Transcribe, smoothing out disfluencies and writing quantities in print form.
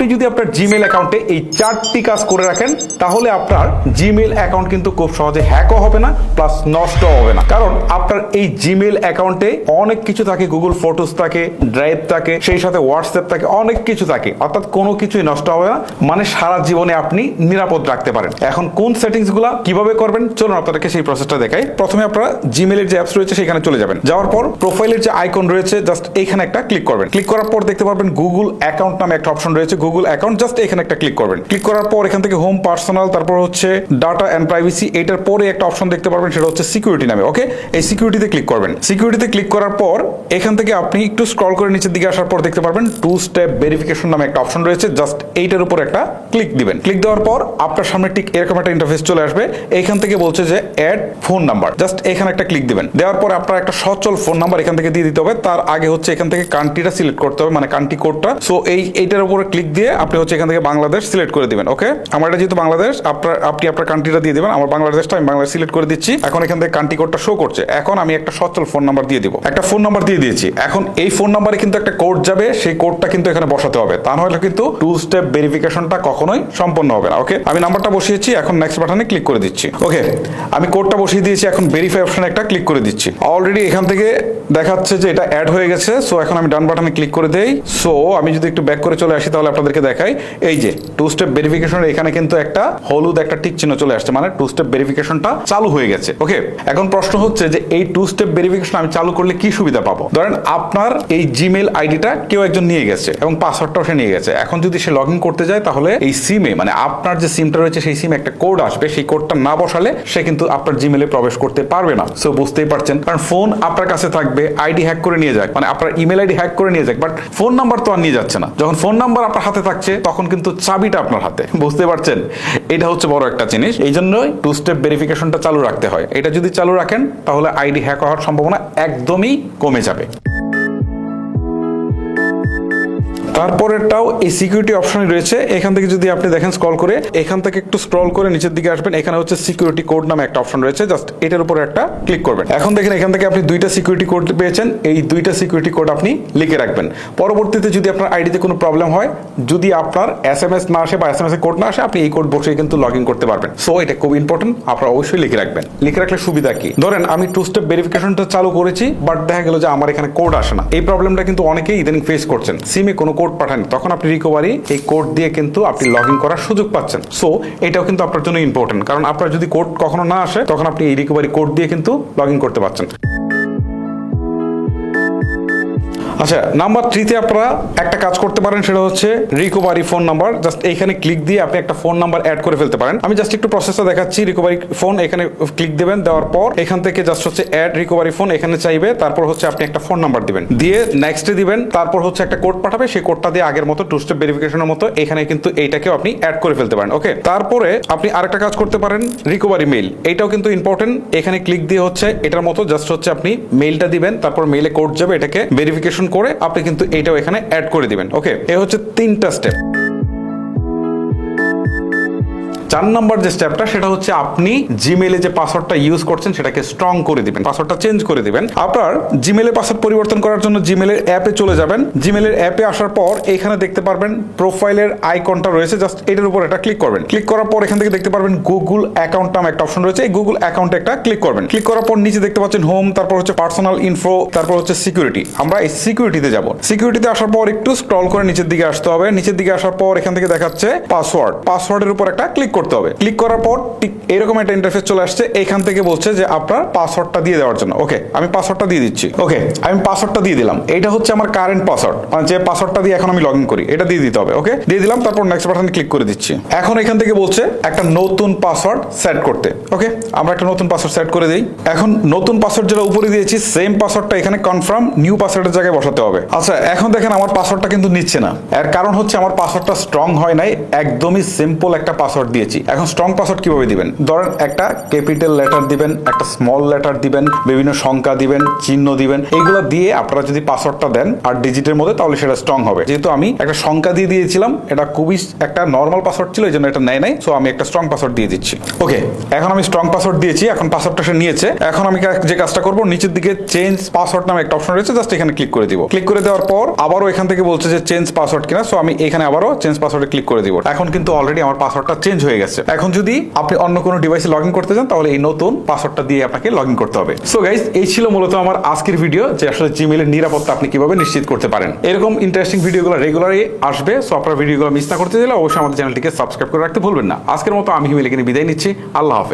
আপনি যদি আপনার জিমেল অ্যাকাউন্টে এই 4টি কাজ করে রাখেন তাহলে আপনার জিমেল অ্যাকাউন্ট কিন্তু খুব সহজে হ্যাকও হবে না, প্লাস নষ্টও হবে না। কারণ আপনার এই জিমেল অ্যাকাউন্টে অনেক কিছু থাকে, গুগল ফটোস থাকে, ড্রাইভ থাকে, সেই সাথে হোয়াটসঅ্যাপ থাকে, অনেক কিছু থাকে, অর্থাৎ কোনো কিছুই নষ্ট হবে না, মানে সারা জীবনে আপনি নিরাপদ রাখতে পারেন। এখন কোন সেটিংস গুলা কিভাবে করবেন চলুন আপনাদেরকে সেই প্রসেসটা দেখাই। প্রথমে আপনারা জিমেলের যে অ্যাপস রয়েছে সেখানে চলে যাবেন। যাওয়ার পর প্রোফাইলের যে আইকন রয়েছে জাস্ট এইখানে একটা ক্লিক করবেন। ক্লিক করার পর দেখতে পারবেন গুগল অ্যাকাউন্ট নামে একটা অপশন রয়েছে, গুগল অ্যাকাউন্ট, জাস্ট এখানে একটা ক্লিক করবেন। ক্লিক করার পর এখান থেকে হোম, পার্সোনাল, তারপর হচ্ছে ডাটা এন্ড প্রাইভেসি, এটার পরে একটা অপশন দেখতে পারবেন সেটা হচ্ছে সিকিউরিটি নামে। ওকে, এই সিকিউরিটিতে ক্লিক করবেন। সিকিউরিটিতে ক্লিক করার পর এখান থেকে আপনি একটু স্ক্রল করে নিচের দিকে আসার পর দেখতে পারবেন 2 স্টেপ ভেরিফিকেশন নামে একটা অপশন রয়েছে, জাস্ট এইটার উপর একটা ক্লিক দিবেন। ক্লিক দেওয়ার পর আপনার সামনে ঠিক এরকম একটা ইন্টারফেস চলে আসবে। এইখান থেকে বলছে যে অ্যাড ফোন নাম্বার, জাস্ট এখানে একটা ক্লিক দিবেন। দেওয়ার পর আপনার একটা সচল ফোন নাম্বার এখান থেকে দিয়ে দিতে হবে। তার আগে হচ্ছে এখান থেকে কান্ট্রিটা সিলেক্ট করতে হবে, মানে কান্ট্রি কোডটা। সো এইটার উপরে ক্লিক দিয়ে আপনি হচ্ছে এখান থেকে বাংলাদেশ সিলেক্ট করে দিবেন। ওকে, আমার এটা যেহেতু বাংলাদেশ, আপনি আপনার কান্ট্রিটা দিয়ে দিবেন। আমার বাংলাদেশটা আমি বাংলাদেশ সিলেক্ট করে দিচ্ছি। এখন এখান থেকে কান্ট্রি কোডটা শো করছে। এখন আমি একটা সচল ফোন নাম্বার দিয়ে দিব। একটা ফোন নাম্বার দিয়ে দিয়েছি। এখন এই ফোন নাম্বারে কিন্তু একটা কোড যাবে, সেই কোডটা কিন্তু এখানে বসাতে হবে, তা নাহলে কিন্তু 2 স্টেপ ভেরিফিকেশনটা কখনোই সম্পন্ন হবে না। ওকে, আমি নাম্বারটা বসিয়েছি, এখন নেক্সট বাটনে ক্লিক করে দিচ্ছি। ওকে, আমি কোডটা বসিয়ে দিয়েছি, এখন ভেরিফাই অপশনে একটা ক্লিক করে দিচ্ছি। অলরেডি এখান থেকে দেখাচ্ছে যে এটা অ্যাড হয়ে গেছে। সো এখন আমি ডান বাটনে ক্লিক করে দেই। সো আমি যদি একটু ব্যাক করে চলে আসি তাহলে আপনাদেরকে দেখাই, এই যে 2 স্টেপ ভেরিফিকেশনের এখানে কিন্তু একটা হলুদ একটা টিক চিহ্ন চলে আসছে, মানে 2 স্টেপ ভেরিফিকেশনটা চালু হয়ে গেছে। ওকে, এখন প্রশ্ন হচ্ছে যে এই 2 স্টেপ ভেরিফিকেশন আমি চালু করলে কি সুবিধা পাবো? ধরেন আপনার এই জিমেল আইডিটা কেউ একজন নিয়ে গেছে এবং পাসওয়ার্ডটাও সে নিয়ে গেছে। এখন যদি সে লগ ইন করতে যায় তাহলে এই সিমে, মানে আপনার যে সিমটা রয়েছে সেই সিমে একটা কোড আসবে, সেই কোডটা না বসালে সে কিন্তু আপনার জিমেলে প্রবেশ করতে পারবে না। সো বুঝতেই পারছেন, কারণ ফোন আপনার কাছে থাকবে, আইডি হ্যাক করে নিয়ে যাক, মানে আপনার ইমেল আইডি হ্যাক করে নিয়ে যাক, বাট ফোন নাম্বার তো আর নিয়ে যাচ্ছে না। যখন ফোন নাম্বার আপনার হাতে থাকছে তখন কিন্তু চাবিটা আপনার হাতে, বুঝতে পারছেন? এটা হচ্ছে বড় একটা জিনিস। এই জন্যই 2 স্টেপ ভেরিফিকেশনটা চালু রাখতে হয়। এটা যদি চালু রাখেন তাহলে আইডি হ্যাক হওয়ার সম্ভাবনা একদমই কমে যাবে। তারপরেরটাও এই সিকিউরিটি অপশনে রয়েছে। এখান থেকে যদি আপনি দেখেন স্ক্রল করে, এখান থেকে একটু স্ক্রল করে নিচের দিকে আসবেন, এখানে হচ্ছে সিকিউরিটি কোড নামে একটা অপশন রয়েছে, জাস্ট এটার উপর একটা ক্লিক করবেন। এখন দেখেন এখান থেকে আপনি 2টা সিকিউরিটি কোড পেয়েছেন, এই 2টা সিকিউরিটি কোড আপনি লিখে রাখবেন। পরবর্তীতে যদি আপনার আইডিতে কোনো প্রবলেম হয়, যদি আপনার এসএমএস না আসে বা এসএমএস এর কোড না আসে, আপনি এই কোড বসে কিন্তু লগ ইন করতে পারবেন। সো এটা খুব ইম্পর্টেন্ট, আপনারা অবশ্যই লিখে রাখবেন। লিখে রাখলে সুবিধা কি? ধরেন আমি 2 স্টেপ ভেরিফিকেশনটা চালু করেছি, বাট দেখা গেল যে আমার এখানে কোড আসে না। এই প্রবলেমটা কিন্তু অনেকেই ইদানিং ফেস করছেন, সিমে কোনো কোড পাঠান, তখন আপনি রিকভারি এই কোড দিয়ে কিন্তু আপনি লগ ইন করার সুযোগ পাচ্ছেন। সো এটাও কিন্তু আপনার জন্য ইম্পর্টেন্ট, কারণ আপনার যদি কোড কখনো না আসে তখন আপনি এই রিকভারি কোড দিয়ে কিন্তু লগ ইন করতে পারছেন। আচ্ছা, নাম্বার 3তে আপনারা একটা কাজ করতে পারেন, সেটা হচ্ছে রিকভারি ফোন নাম্বার। জাস্ট এইখানে ক্লিক দিয়ে আপনি একটা ফোন নাম্বার অ্যাড করে ফেলতে পারেন। আমি জাস্ট একটু প্রসেসটা দেখাচ্ছি। রিকভারি ফোন এখানে ক্লিক দিবেন, দেওয়ার পর এখান থেকে জাস্ট হচ্ছে অ্যাড রিকভারি ফোন এখানে চাইবে, তারপর হচ্ছে আপনি একটা ফোন নাম্বার দিবেন, দিয়ে নেক্সটে দিবেন, তারপর হচ্ছে একটা কোড পাঠাবে, সেই কোডটা দিয়ে আগের মতো 2 স্টেপ ভেরিফিকেশনের মতো এখানে কিন্তু এইটাকেও আপনি অ্যাড করে ফেলতে পারেন। ওকে, তারপরে আপনি আরেকটা কাজ করতে পারেন, রিকভারি মেইল, এইটাও কিন্তু ইম্পর্টেন্ট। এখানে ক্লিক দিয়ে হচ্ছে এটার মতো জাস্ট হচ্ছে আপনি মেইলটা দিবেন, তারপর মেইলে কোড যাবে, এটাকে ভেরিফিকেশন করে আপনি কিন্তু এইটাও এখানে অ্যাড করে দিবেন। ওকে, এই হচ্ছে 3টা স্টেপ। 4 নম্বর যে স্টেপটা, সেটা হচ্ছে আপনি জিমেলে যে পাসওয়ার্ডটা ইউজ করছেন সেটাকে স্ট্রং করে দিবেন, পাসওয়ার্ডটা চেঞ্জ করে দিবেন। আপনার জিমেলে পাসওয়ার্ড পরিবর্তন করার জন্য জিমেলের অ্যাপে চলে যাবেন। জিমেলের অ্যাপে আসার পর এখানে দেখতে পারবেন প্রোফাইলের আইকনটা রয়েছে, জাস্ট এটার উপর একটা ক্লিক করবেন। ক্লিক করার পর এখান থেকে দেখতে পারবেন গুগল অ্যাকাউন্ট নামে একটা অপশন রয়েছে, এই গুগল অ্যাকাউন্টে একটা ক্লিক করবেন। ক্লিক করার পর নিচে দেখতে পাচ্ছেন হোম, তারপর হচ্ছে পার্সোনাল ইনফো, তারপর হচ্ছে সিকিউরিটি। আমরা এই সিকিউরিটিতে যাব। সিকিউরিটিতে আসার পর একটু স্ক্রল করে নিচের দিকে আসতে হবে। নিচের দিকে আসার পর এখান থেকে দেখাচ্ছে পাসওয়ার্ড, পাসওয়ার্ডের উপর একটা ক্লিক করতে হবে। ক্লিক করার পর ঠিক এরকম একটা ইন্টারফেস চলে আসছে। এখান থেকে বলছে যে আপনার পাসওয়ার্ডটা দিয়ে দেওয়ার জন্য। ওকে, আমি পাসওয়ার্ডটা দিয়ে দিচ্ছি। ওকে, আমি পাসওয়ার্ডটা দিয়ে দিলাম। এটা হচ্ছে আমার কারেন্ট পাসওয়ার্ড, মানে যে পাসওয়ার্ডটা দিয়ে এখন আমি লগ ইন করি, এটা দিয়ে দিতে হবে। ওকে, দিয়ে দিলাম, তারপর নেক্সট বাটনে ক্লিক করে দিচ্ছি। এখন এখান থেকে বলছে একটা নতুন পাসওয়ার্ড সেট করতে। ওকে, আমরা একটা নতুন পাসওয়ার্ড সেট করে দিই। এখন নতুন পাসওয়ার্ড যেটা উপরে দিয়েছি সেম পাসওয়ার্ডটা এখানে কনফার্ম নিউ পাসওয়ার্ডের জায়গায় বসাতে হবে। আচ্ছা, এখন দেখেন আমার পাসওয়ার্ডটা কিন্তু নিচ্ছে না। এর কারণ হচ্ছে আমার পাসওয়ার্ডটা স্ট্রং হয় নাই, একদমই সিম্পল একটা পাসওয়ার্ড দিয়েছি। দিয়েছি। এখন স্ট্রং পাসওয়ার্ড কিভাবে দিবেন? ধরেন একটা ক্যাপিটাল লেটার দিবেন, একটা স্মল লেটার দিবেন, বিভিন্ন সংখ্যা দিবেন, চিহ্ন দিবেন, এইগুলো দিয়ে আপনারা যদি পাসওয়ার্ডটা দেন আর ডিজিটের মধ্যে, তাহলে সেটা স্ট্রং হবে। যেহেতু আমি একটা সংখ্যা দিয়ে দিয়েছিলাম, এটা খুবই একটা নর্মাল পাসওয়ার্ড ছিল, এই জন্য এটা নেয় নাই, সো আমি একটা স্ট্রং পাসওয়ার্ড দিয়ে দিচ্ছি। ওকে, এখন আমি স্ট্রং পাসওয়ার্ড দিয়েছি, এখন পাসওয়ার্ডটা সে নিয়েছে। এখন আমি যে কাজটা করবো, নিচের দিকে চেঞ্জ পাসওয়ার্ড নামে একটা অপশন রয়েছে, জাস্ট এখানে ক্লিক করে দিব। ক্লিক করে দেওয়ার পর আবারও এখান থেকে বলছে যে চেঞ্জ পাসওয়ার্ড কিনা, সো আমি এখানে আবারও চেঞ্জ পাসওয়ার্ডে ক্লিক করে দিব। এখন কিন্তু অলরেডি আমার পাসওয়ার্ডটা চেঞ্জ হয়ে গেছে। এখন যদি আপনি অন্য কোনো ডিভাইসে লগ ইন করতে চান, তাহলে এই নতুন পাসওয়ার্ডটা দিয়ে আপনাকে লগ ইন করতে হবে। সো গাইস, এই ছিল মূলত আমার আজকের ভিডিও, যে আসলে জিমেইলের নিরাপত্তা আপনি কিভাবে নিশ্চিত করতে পারেন। এরকম ইন্টারেস্টিং ভিডিওগুলো রেগুলারই আসবে, সো আপনারা ভিডিওগুলো মিস না করতে চাইলে অবশ্যই আমাদের চ্যানেলটিকে সাবস্ক্রাইব করে রাখতে ভুলবেন না। আজকের মতো আমি হিমেল এখানে বিদায় নিচ্ছি। আল্লাহ হাফেজ।